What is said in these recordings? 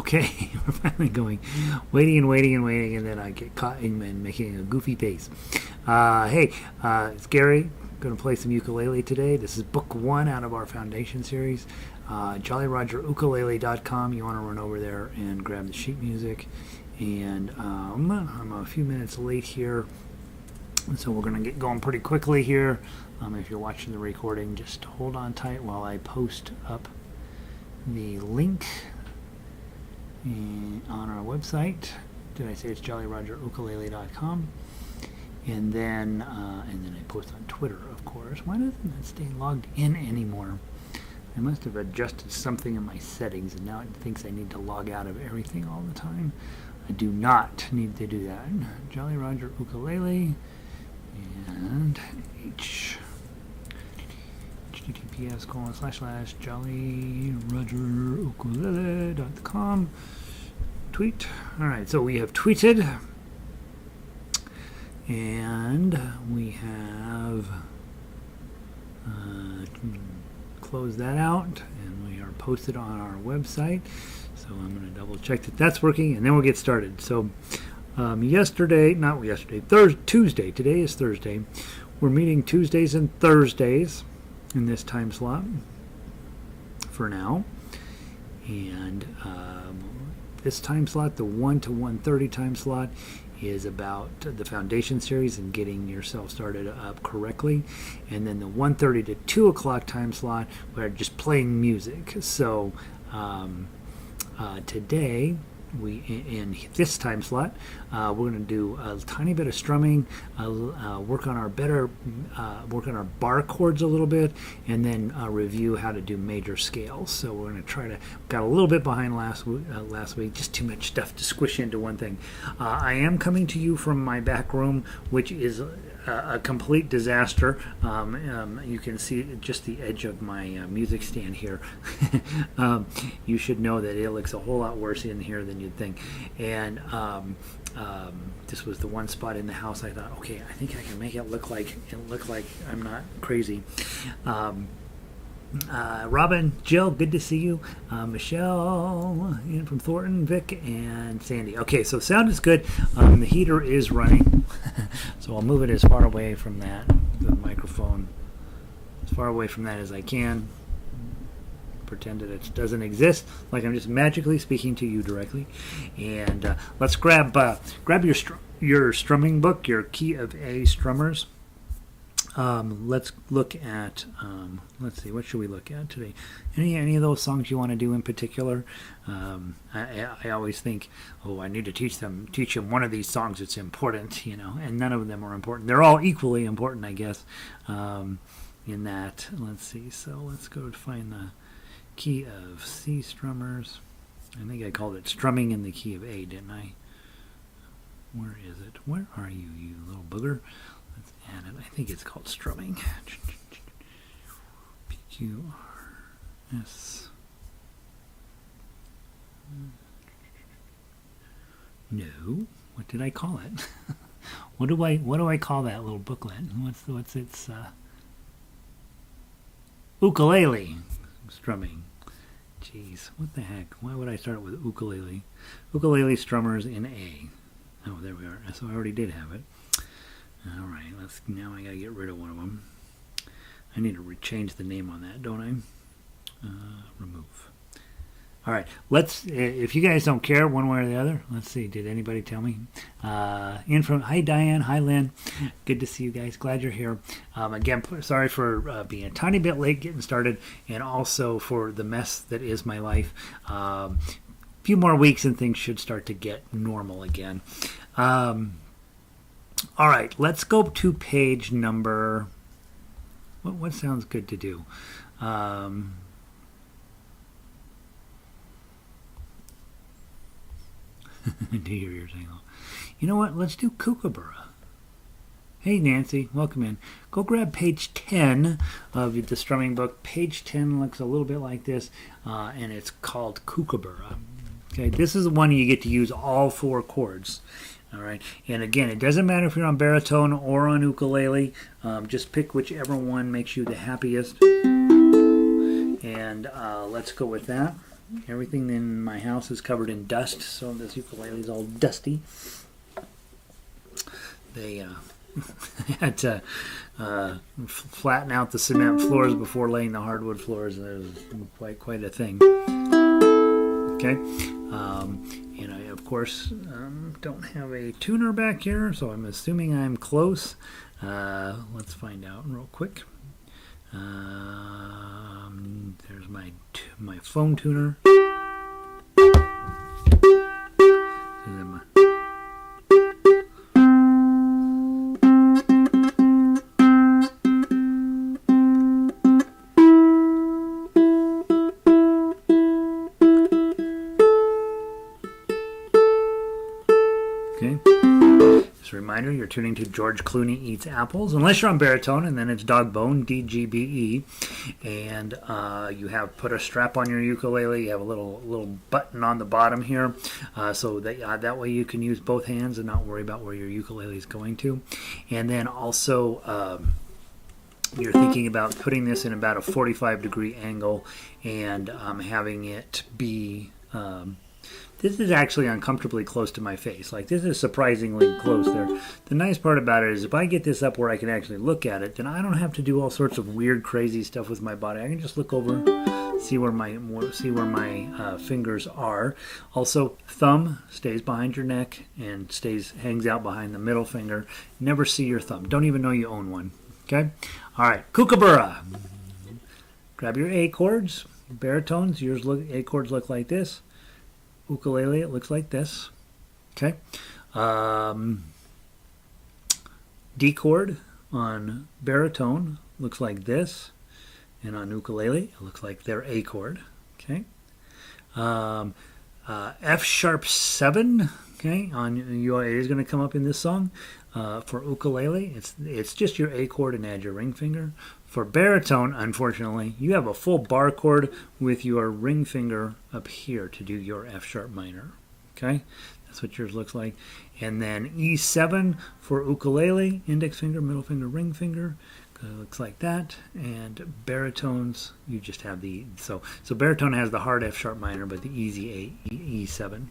Okay, we're finally going. Waiting and waiting and waiting, and then I get caught in making a goofy face. It's Gary. Going to play some ukulele today. This is book 1 out of our foundation series. JollyRogerUkulele.com. You want to run over there and grab the sheet music. And I'm a few minutes late here, so we're going to get going pretty quickly here. If you're watching the recording, just hold on tight while I post up the link on our website. Did I say it's JollyRogerUkulele.com? And then I post on Twitter, of course. Why doesn't it stay logged in anymore? I must have adjusted something in my settings, and now it thinks I need to log out of everything all the time. I do not need to do that. Jolly Roger Ukulele and https://jollyrogerukulele.com. Tweet. All right, so we have tweeted, and we have closed that out, and we are posted on our website. So I'm going to double check that that's working, and then we'll get started. So Tuesday. Today is Thursday. We're meeting Tuesdays and Thursdays in this time slot for now. And this time slot, the 1 to 1:30 time slot, is about the foundation series and getting yourself started up correctly. And then the 1:30 to 2 o'clock time slot, we're just playing music. So today, in this time slot, we're going to do a tiny bit of strumming, work on our bar chords a little bit, and then review how to do major scales. So we're going to got a little bit behind last week, just too much stuff to squish into one thing. I am coming to you from my back room, which is a complete disaster. You can see just the edge of my music stand here. You should know that it looks a whole lot worse in here than you'd think. And this was the one spot in the house I thought, okay, I think I can make it look like I'm not crazy. Robin, Jill, good to see you. Michelle, in from Thornton, Vic, and Sandy. Okay, so sound is good. The heater is running, so I'll move it as far away from the microphone, as far away from that as I can. Pretend that it doesn't exist, like I'm just magically speaking to you directly. And let's grab your strumming book, your Key of A strummers. Let's look at, let's see, what should we look at today? Any of those songs you want to do in particular? I always think, I need to teach them one of these songs that's important, and none of them are important. They're all equally important, I guess, in that. Let's see, so let's go to find the Key of C strummers. I think I called it Strumming in the Key of A, didn't I? Where is it? Where are you, you little booger? Let's add it. I think it's called Strumming. PQRS. No. What did I call it? What do I call that little booklet? What's its ukulele strumming? Jeez, what the heck? Why would I start with ukulele? Ukulele strummers in A. Oh, there we are. So I already did have it. All right, now I gotta get rid of one of them. I need to change the name on that, don't I? Remove. All right, if you guys don't care one way or the other, let's see, did anybody tell me? Hi Diane, hi Lynn, good to see you guys, glad you're here. Again, sorry for being a tiny bit late getting started, and also for the mess that is my life. Few more weeks and things should start to get normal again. All right, let's go to page number, what sounds good to do? Do you hear your single? You know what? Let's do Kookaburra. Hey, Nancy. Welcome in. Go grab page 10 of the strumming book. Page 10 looks a little bit like this, and it's called Kookaburra. Okay, this is the one you get to use all 4 chords. All right, and again, it doesn't matter if you're on baritone or on ukulele. Just pick whichever one makes you the happiest. And let's go with that. Everything in my house is covered in dust, so this ukulele is all dusty. They had to flatten out the cement floors before laying the hardwood floors. It was quite a thing. Okay, and I of course don't have a tuner back here, so I'm assuming I'm close. Let's find out real quick. There's my phone tuner. Okay. Just a reminder, you're tuning to George Clooney Eats Apples, unless you're on baritone, and then it's dog bone, DGBE, and you have put a strap on your ukulele. You have a little button on the bottom here, so that way you can use both hands and not worry about where your ukulele is going to. And then also you're thinking about putting this in about a 45-degree angle and having it be this is actually uncomfortably close to my face. Like, this is surprisingly close there. The nice part about it is if I get this up where I can actually look at it, then I don't have to do all sorts of weird, crazy stuff with my body. I can just look over, see where my fingers are. Also, thumb stays behind your neck and hangs out behind the middle finger. Never see your thumb. Don't even know you own one. Okay? All right, kookaburra. Grab your A chords, baritones. A chords look like this. Ukulele, it looks like this. Okay. D chord on baritone looks like this. And on ukulele, it looks like their A chord. Okay. F sharp 7. Okay. On UA is going to come up in this song. For ukulele, it's just your A chord and add your ring finger. For baritone, unfortunately, you have a full bar chord with your ring finger up here to do your F sharp minor. Okay, that's what yours looks like. And then E7 for ukulele, index finger, middle finger, ring finger. It looks like that. And baritones, you just have so baritone has the hard F sharp minor, but the easy E7.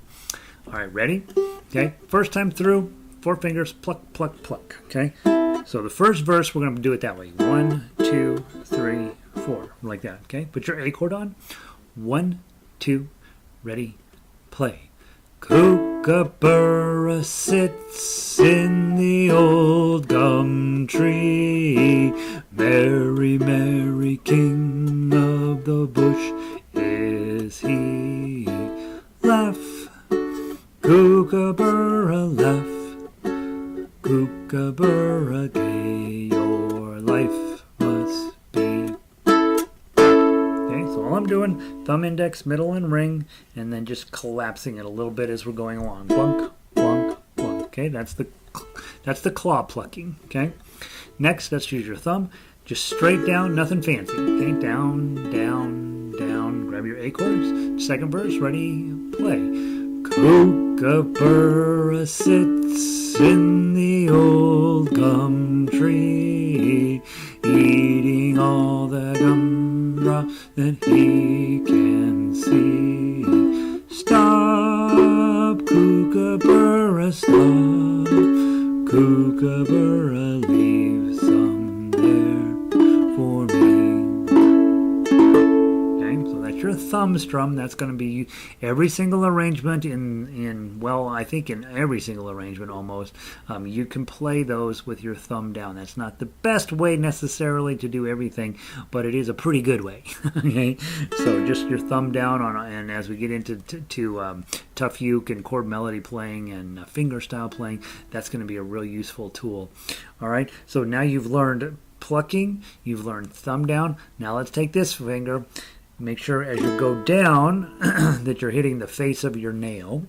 All right, ready? Okay, first time through. 4 fingers, pluck, pluck, pluck. Okay? So the first verse, we're going to do it that way. 1, 2, 3, 4. Like that. Okay? Put your A chord on. 1, 2, ready, play. Kookaburra sits in the old gum tree. Merry, merry king of the bush is he. Laugh, kookaburra, laugh. Kookaburra gay, your life must be. Okay, so all I'm doing, thumb, index, middle, and ring, and then just collapsing it a little bit as we're going along. Blunk, blunk, blunk. Okay, that's the claw plucking. Okay, next, let's use your thumb. Just straight down, nothing fancy. Okay, down, down, down. Grab your A chords. Second verse, ready, play. Kookaburra sits in the old gum tree, eating all the gumdrop that he can see. Stop, kookaburra, stop. Kookaburra, leave some there for me. So that's your thumb strum. That's going to be every single arrangement I think in every single arrangement almost. You can play those with your thumb down. That's not the best way necessarily to do everything, but it is a pretty good way. Okay, so just your thumb down and as we get into tough uke and chord melody playing and finger style playing, that's going to be a real useful tool. All right, so now you've learned plucking, you've learned thumb down. Now let's take this finger. Make sure as you go down that you're hitting the face of your nail.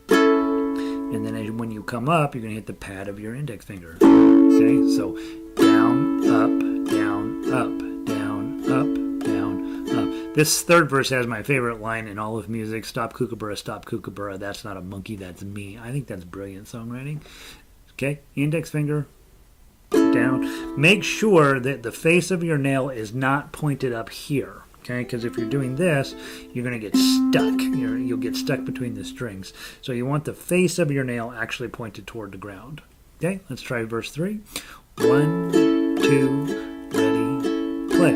And then when you come up, you're going to hit the pad of your index finger. Okay, so down, up, down, up, down, up, down, up. This third verse has my favorite line in all of music. Stop kookaburra, that's not a monkey, that's me. I think that's brilliant songwriting. Okay, index finger, down. Make sure that the face of your nail is not pointed up here. Okay, because if you're doing this, you're going to get stuck. You'll get stuck between the strings. So you want the face of your nail actually pointed toward the ground. Okay, let's try verse 3. 1, 2, ready, play.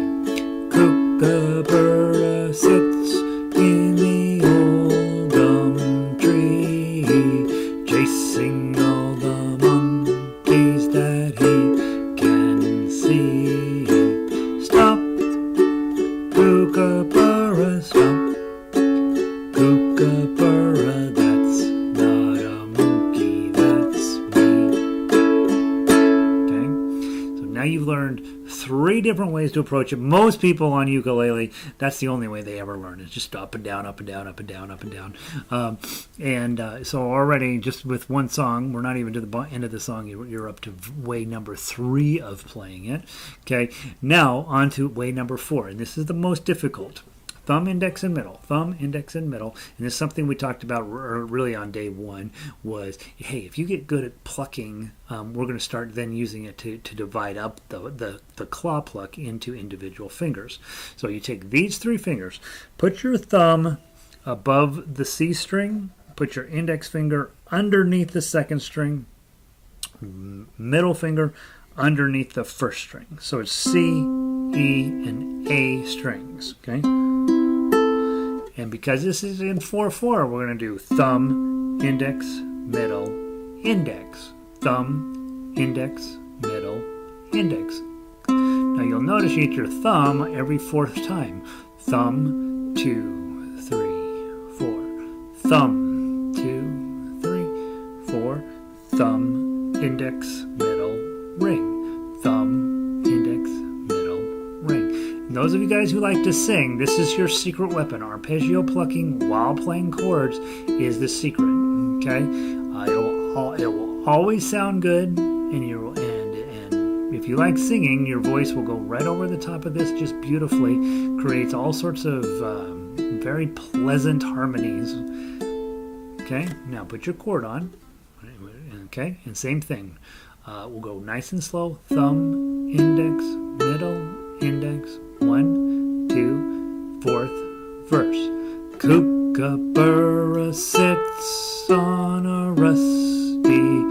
Kookaburra sits in the old gum tree, chasing all the monkeys that he can see. Stop, Kookaburra, stop. Kookaburra, that's not a monkey, that's me. Okay, so now you've learned 3 different ways to approach it. Most people on ukulele, that's the only way they ever learn. It's just up and down, up and down, up and down, up and down. So already, just with one song, we're not even to the end of the song, you're up to way number 3 of playing it. Okay, now on to way number 4, and this is the most difficult. Thumb, index, and middle. Thumb, index, and middle. And this is something we talked about really on day 1 was, hey, if you get good at plucking, we're going to start then using it to divide up the claw pluck into individual fingers. So you take these 3 fingers, put your thumb above the C string, put your index finger underneath the 2nd string, middle finger underneath the 1st string. So it's C, E, and A strings, okay? And because this is in 4/4, we're going to do thumb, index, middle, index. Thumb, index, middle, index. Now you'll notice you hit your thumb every 4th time. Thumb, 2, 3, 4. Thumb, 2, 3, 4. Thumb, index, middle, ring. Thumb, index, middle, ring. And those of you guys who like to sing, this is your secret weapon. Arpeggio plucking while playing chords is the secret. Okay, it will always sound good, and if you like singing, your voice will go right over the top of this just beautifully. Creates all sorts of very pleasant harmonies. Okay, now put your chord on. Okay, and same thing. We'll go nice and slow. Thumb, index, middle, index. 1, 2, 4th verse. Kookaburra sits on a rusty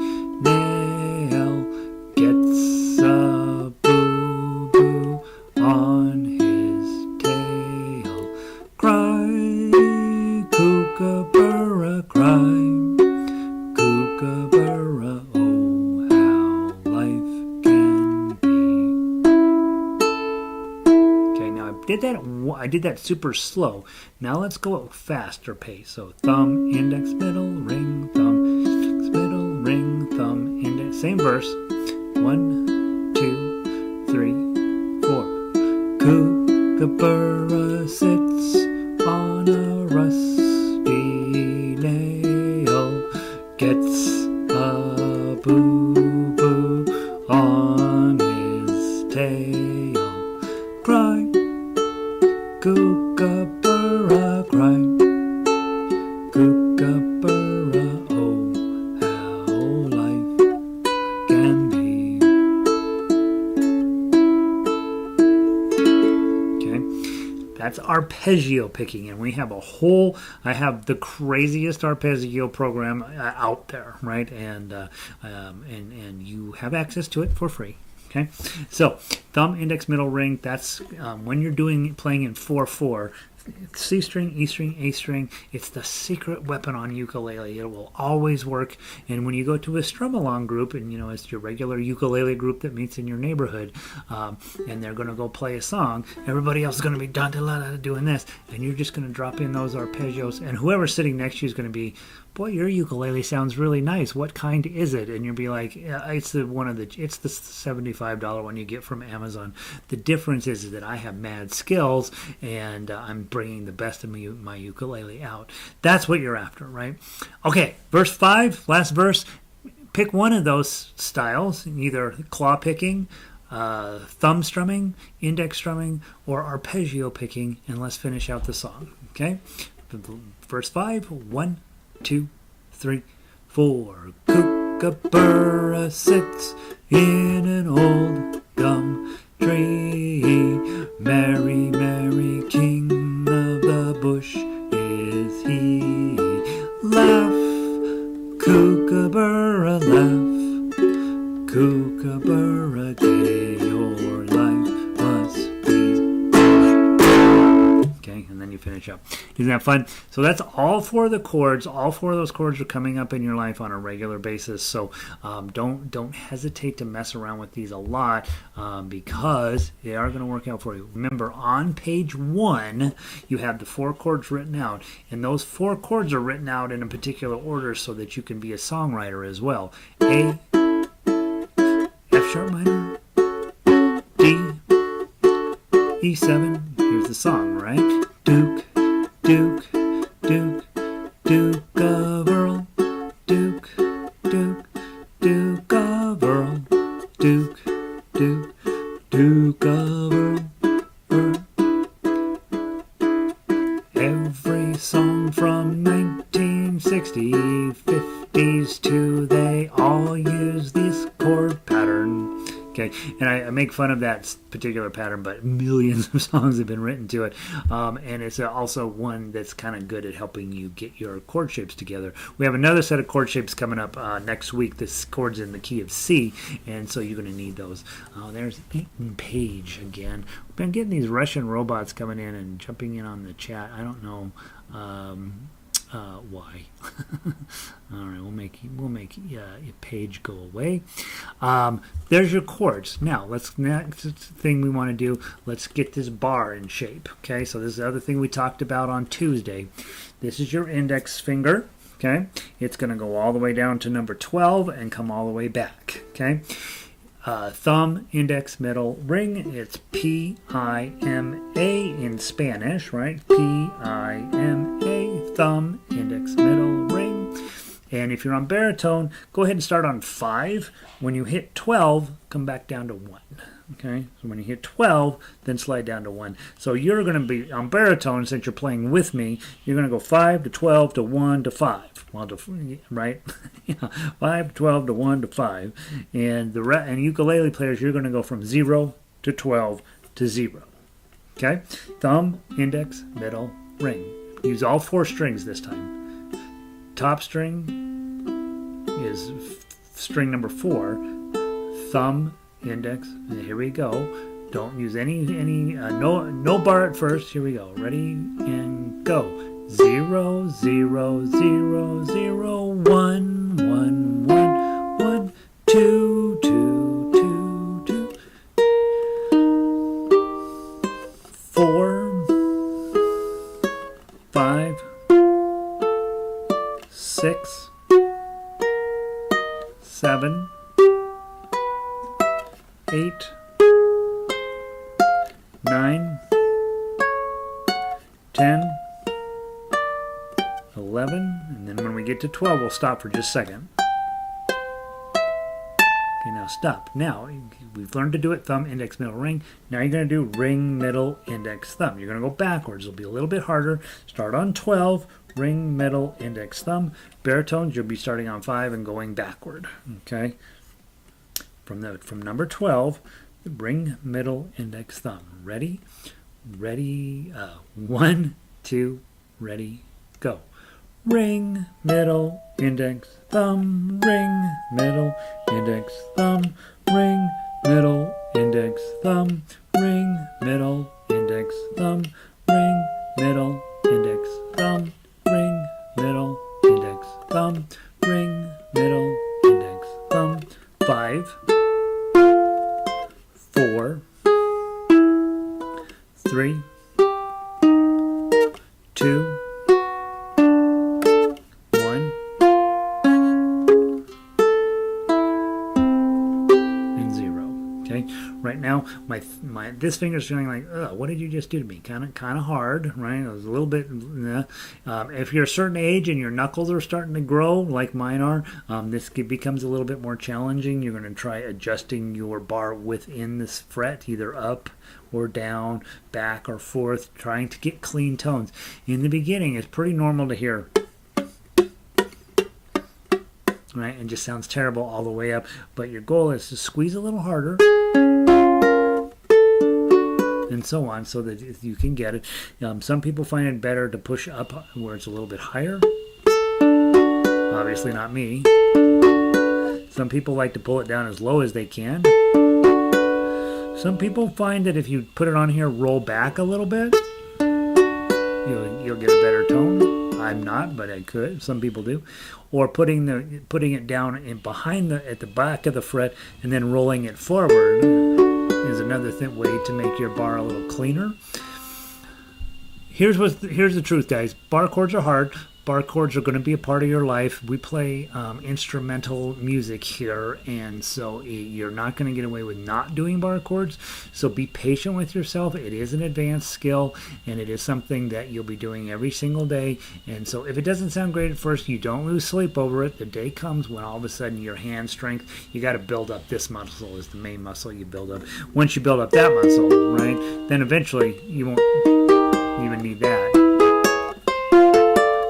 nail, gets a boo-boo on his tail. Cry, Kookaburra, cry. Kookaburra, oh, how life can be. Okay, now I did that super slow. Now let's go at faster pace. So thumb, index, middle, ring, thumb, index, middle, ring, thumb, index. Same verse. 1, 2, 3, 4. Kookaburra sits on a rusty nail, gets a boo-boo on his tail. Cry, Kookaburra, cry. Kookaburra, oh, how life can be. Okay, that's arpeggio picking, and we have I have the craziest arpeggio program out there, right? And you have access to it for free. Okay, so thumb, index, middle, ring. That's when you're playing in 4/4. C string, E string, A string. It's the secret weapon on ukulele. It will always work. And when you go to a strum along group, and it's your regular ukulele group that meets in your neighborhood, and they're going to go play a song, everybody else is going to be doing this, and you're just going to drop in those arpeggios, and whoever's sitting next to you is going to be, boy, your ukulele sounds really nice. What kind is it? And you'll be like, it's the $75 one you get from Amazon. The difference is that I have mad skills, and I'm bringing the best of my ukulele out. That's what you're after, right? Okay, verse 5, last verse. Pick one of those styles, either claw picking, thumb strumming, index strumming, or arpeggio picking, and let's finish out the song. Okay? Verse 5, 1, 2, 3, 4. Kookaburra sits in an old gum tree. Mary, Mary, king of the bush is he. Laugh, kookaburra, laugh, kookaburra gay, your life must be. Okay, and then you finish up. Isn't that fun? So that's all four of the chords. All four of those chords are coming up in your life on a regular basis. So don't hesitate to mess around with these a lot because they are going to work out for you. Remember, on page 1, you have the 4 chords written out, and those 4 chords are written out in a particular order so that you can be a songwriter as well. A, F sharp minor, D, E7. Here's the song, right? Duke, Duke, Duke, Duke of Earl, Duke, Duke, Duke of Earl, Duke, Duke, Duke of Earl, Earl. Every song from 1960, 50s to they all use this chord pattern. Okay, and I make fun of that particular pattern, but millions of songs have been written to it, and it's also one that's kind of good at helping you get your chord shapes together. We have another set of chord shapes coming up next week. This chord's in the key of C, and so you're going to need those. There's Eaton Page again. We've been getting these Russian robots coming in and jumping in on the chat. I don't know why. All right, we'll make your page go away. There's your chords. Now, next thing we want to do, let's get this bar in shape. Okay, so this is the other thing we talked about on Tuesday. This is your index finger. Okay, it's going to go all the way down to number 12 and come all the way back. Okay. Thumb, index, middle, ring. It's P-I-M-A in Spanish, right? P-I-M-A, thumb, index, middle, ring. And if you're on baritone, go ahead and start on 5. When you hit 12, come back down to 1. Okay, so when you hit 12, then slide down to 1. So you're going to be on baritone, since you're playing with me, you're going to go 5 to 12 to 1 to 5. Well, right? Yeah, 5 to 12 to 1 to 5. And and ukulele players, you're going to go from 0 to 12 to 0. Okay? Thumb, index, middle, ring. Use all 4 strings this time. Top string is string number 4. Thumb, index, and here we go. Don't use no bar at first. Here we go. Ready and go. 0 0 0 0 1 1 1 1 2 2 2 2 4 5 6 7 8 9 10 11, and then when we get to 12, we'll stop for just a second. Okay, now stop. Now, we've learned to do it thumb, index, middle, ring. Now you're going to do ring, middle, index, thumb. You're going to go backwards. It'll be a little bit harder. Start on 12, ring, middle, index, thumb. Baritones, you'll be starting on 5 and going backward. Okay? From number 12, ring, middle, index, thumb. Ready? Ready? 1, 2, ready, go. Ring, middle, index, thumb, ring, middle, index, thumb, ring, middle, index, thumb, ring, middle, index, thumb, ring, middle, index, thumb, ring, middle, index, thumb, ring, middle, index, thumb. 5, 4, 3, 2, right now, this finger's feeling like, ugh, what did you just do to me? Kind of hard, right? It was a little bit. If you're a certain age and your knuckles are starting to grow, like mine are, this becomes a little bit more challenging. You're going to try adjusting your bar within this fret, either up or down, back or forth, trying to get clean tones. In the beginning, it's pretty normal to hear, right, and just sounds terrible all the way up. But your goal is to squeeze a little harder. so on, so that you can get it. Some people find it better to push up where it's a little bit higher. Obviously not me. Some people like to pull it down as low as they can. Some people find that if you put it on here, roll back a little bit, you'll get a better tone. I'm not, but I could. Some people do. Or putting it down in behind at the back of the fret and then rolling it forward is another way to make your bar a little cleaner. Here's the truth, guys. Bar chords are hard. Bar chords are going to be a part of your life. We play instrumental music here, and so you're not going to get away with not doing bar chords. So be patient with yourself. It is an advanced skill, and it is something that you'll be doing every single day. And so if it doesn't sound great at first, you don't lose sleep over it. The day comes when all of a sudden your hand strength, you got to build up this muscle is the main muscle you build up. Once you build up that muscle, right, then eventually you won't even need that.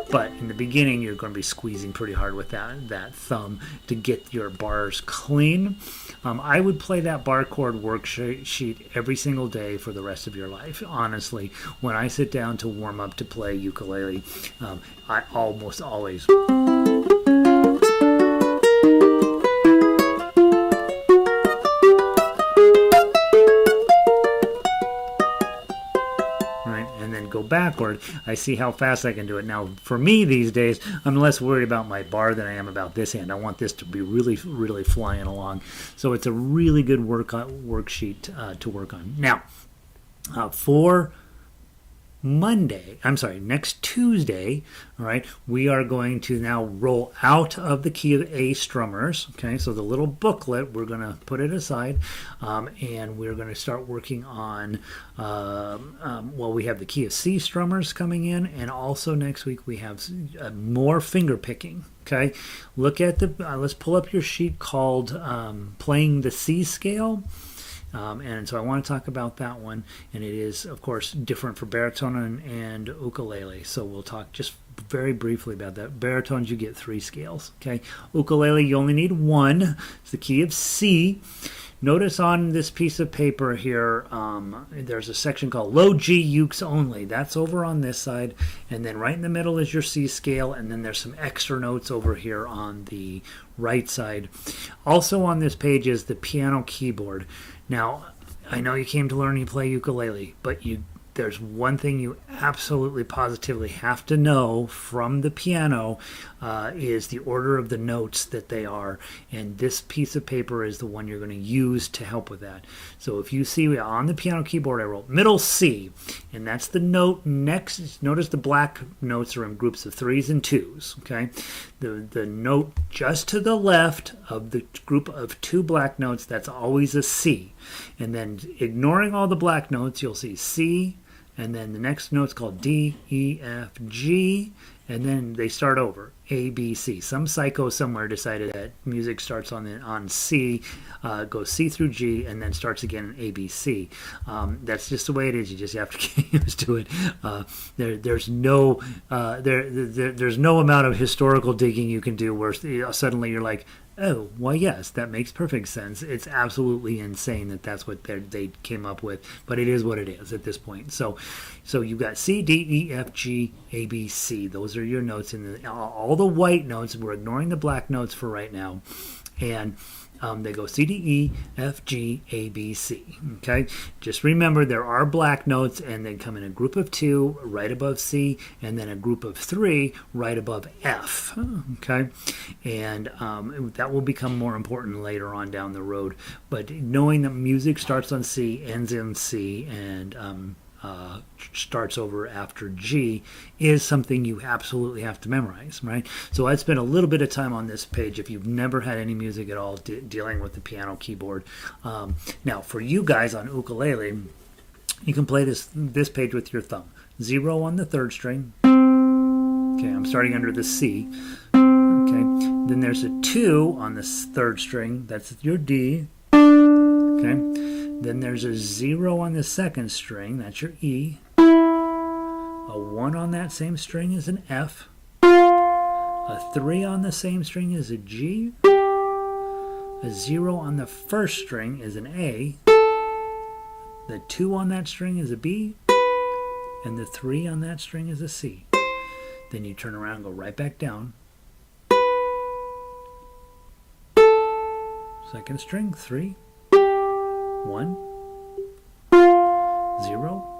But in the beginning, you're going to be squeezing pretty hard with that thumb to get your bars clean. I would play that bar chord worksheet every single day for the rest of your life. Honestly, when I sit down to warm up to play ukulele, I almost always... go backward, I see how fast I can do it. Now, for me these days, I'm less worried about my bar than I am about this hand. I want this to be really, really flying along. So it's a really good worksheet to work on. Now, for next Tuesday, all right, we are going to now roll out of the key of A strummers. Okay, so the little booklet, we're going to put it aside, and we're going to start working on, we have the key of C strummers coming in, and also next week we have more finger picking. Okay, look at let's pull up your sheet called Playing the C Scale. And so I want to talk about that one, and it is, of course, different for baritone and ukulele. So we'll talk just very briefly about that. Baritones, you get 3 scales. Okay, ukulele, you only need 1. It's the key of C. Notice on this piece of paper here, there's a section called Low G Ukes Only. That's over on this side, and then right in the middle is your C scale, and then there's some extra notes over here on the right side. Also on this page is the piano keyboard. Now, I know you came to learn to play ukulele, but there's one thing you absolutely positively have to know from the piano is the order of the notes that they are, and this piece of paper is the one you're going to use to help with that. So if you see on the piano keyboard I wrote middle C, and that's the note next. Notice the black notes are in groups of 3s and 2s. Okay, the note just to the left of the group of 2 black notes, that's always a C. And then ignoring all the black notes, you'll see C, and then the next note's called D, E, F, G, and then they start over, A, B, C. Some psycho somewhere decided that music starts on C, goes C through G, and then starts again in A, B, C. That's just the way it is. You just have to get used to it. There's no amount of historical digging you can do where suddenly you're like, oh, well, yes, that makes perfect sense. It's absolutely insane that that's what they came up with, but it is what it is at this point. So you've got C, D, E, F, G, A, B, C. Those are your notes, and all the white notes. We're ignoring the black notes for right now, and they go C, D, E, F, G, A, B, C. Okay, just remember there are black notes, and they come in a group of 2 right above C, and then a group of 3 right above F. Okay, and that will become more important later on down the road. But knowing that music starts on C, ends in C, and starts over after G is something you absolutely have to memorize, right? So I'd spend a little bit of time on this page if you've never had any music at all dealing with the piano keyboard. Now, for you guys on ukulele, you can play this page with your thumb. 0 on the 3rd string. Okay, I'm starting under the C. Okay, then there's a 2 on the 3rd string. That's your D. Okay. Then there's a 0 on the 2nd string, that's your E. A 1 on that same string is an F. A 3 on the same string is a G. A 0 on the 1st string is an A. The 2 on that string is a B, and the 3 on that string is a C. Then you turn around and go right back down. Second string, 3, 1, 0.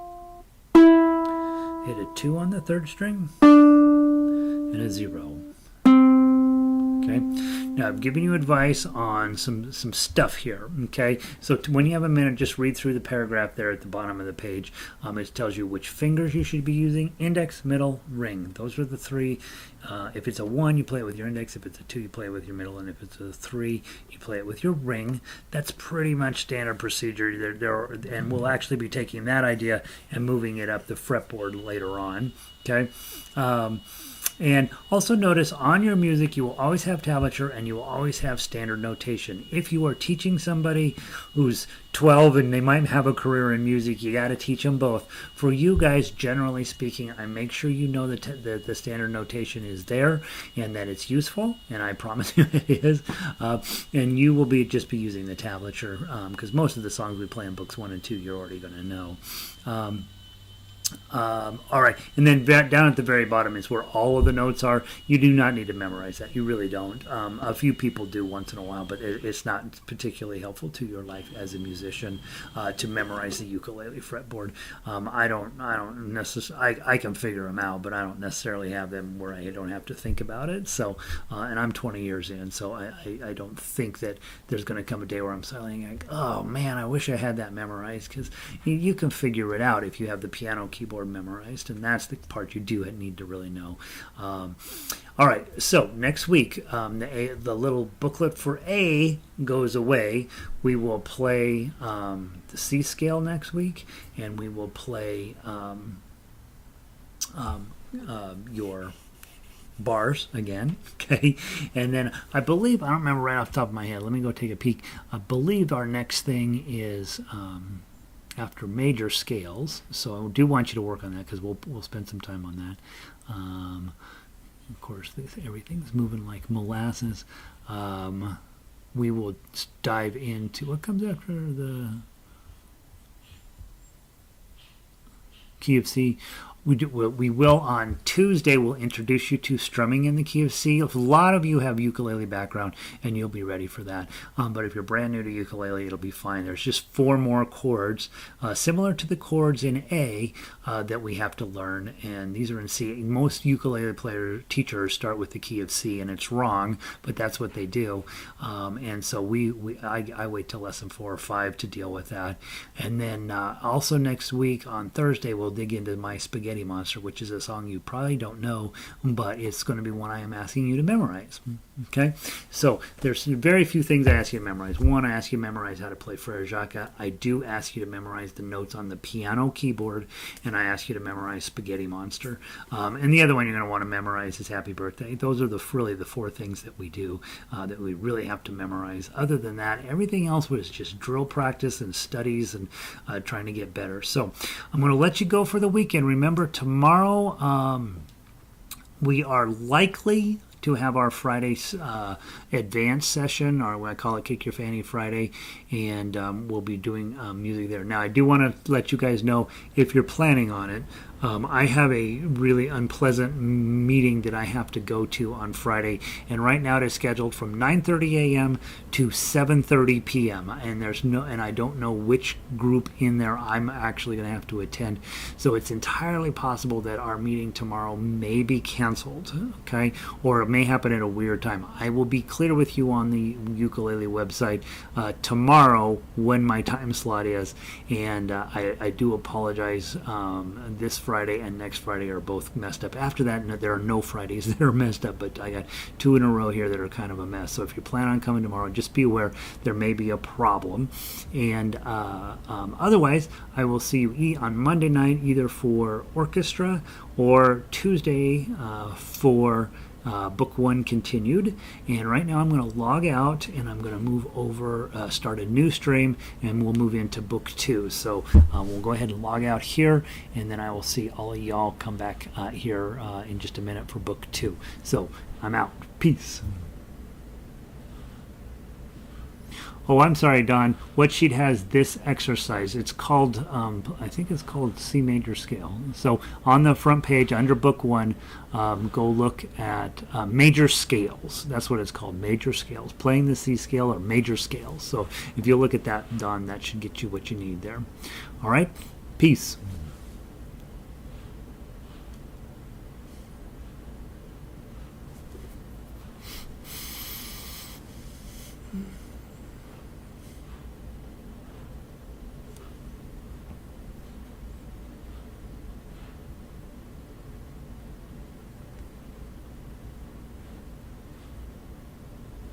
Hit a 2 on the third string, and a 0. Okay. Now I've given you advice on some stuff here. Okay. So when you have a minute, just read through the paragraph there at the bottom of the page. It tells you which fingers you should be using: index, middle, ring. Those are the 3. If it's a 1, you play it with your index. If it's a 2, you play it with your middle. And if it's a 3, you play it with your ring. That's pretty much standard procedure. And we'll actually be taking that idea and moving it up the fretboard later on. Okay. And also notice on your music, you will always have tablature and you will always have standard notation. If you are teaching somebody who's 12 and they might have a career in music, you got to teach them both. For you guys, generally speaking, I make sure you know that the standard notation is there and that it's useful, and I promise you it is. And you will just be using the tablature because most of the songs we play in books 1 and 2, you're already going to know. All right, and then down at the very bottom is where all of the notes are. You do not need to memorize that. You really don't. A few people do once in a while, but it's not particularly helpful to your life as a musician to memorize the ukulele fretboard. I don't necessarily. I can figure them out, but I don't necessarily have them where I don't have to think about it. So, and I'm 20 years in, so I don't think that there's going to come a day where I'm saying, like, oh man, I wish I had that memorized, because you can figure it out if you have the piano keyboard memorized, and that's the part you do need to really know. All right, so next week the little booklet for A goes away. We will play the C scale next week, and we will play your bars again, okay? And then I believe, I don't remember right off the top of my head, let me go take a peek. I believe our next thing is after major scales, so I do want you to work on that because we'll spend some time on that. Of course, everything's moving like molasses. We will dive into what comes after the key of C. We will on Tuesday. We'll introduce you to strumming in the key of C. A lot of you have ukulele background, and you'll be ready for that. But if you're brand new to ukulele, it'll be fine. There's just 4 more chords, similar to the chords in A, that we have to learn, and these are in C. Most ukulele teachers start with the key of C, and it's wrong, but that's what they do. And so I wait till lesson 4 or 5 to deal with that. And then also next week on Thursday, we'll dig into My Spaghetti Monster, which is a song you probably don't know, but it's going to be one I am asking you to memorize. Okay, so there's very few things I ask you to memorize. One, I ask you to memorize how to play Frere Jacques. I do ask you to memorize the notes on the piano keyboard, and I ask you to memorize Spaghetti Monster. And the other one you're going to want to memorize is Happy Birthday. Those are really the 4 things that we do that we really have to memorize. Other than that, everything else was just drill practice and studies and trying to get better. So I'm going to let you go for the weekend. Remember, tomorrow we are likely to have our Friday advanced session, or what I call it Kick Your Fanny Friday, and we'll be doing music there. Now, I do want to let you guys know, if you're planning on it, I have a really unpleasant meeting that I have to go to on Friday, and right now it is scheduled from 9:30 a.m. to 7:30 p.m. and I don't know which group in there I'm actually going to have to attend. So it's entirely possible that our meeting tomorrow may be canceled, okay, or it may happen at a weird time. I will be clear with you on the ukulele website tomorrow when my time slot is, and I do apologize. This Friday and next Friday are both messed up. After that, there are no Fridays that are messed up, but I got 2 in a row here that are kind of a mess. So if you plan on coming tomorrow, just be aware there may be a problem. And otherwise, I will see you on Monday night either for orchestra or Tuesday for Book 1 continued. And right now I'm going to log out and I'm going to move over, start a new stream, and we'll move into Book 2. So we'll go ahead and log out here, and then I will see all of y'all come back here in just a minute for Book 2. So I'm out. Peace. Oh, I'm sorry, Don. Worksheet has this exercise. It's called, I think it's called C major scale. So on the front page under Book 1, go look at major scales. That's what it's called, major scales. Playing the C scale or major scales. So if you look at that, Don, that should get you what you need there. All right, peace.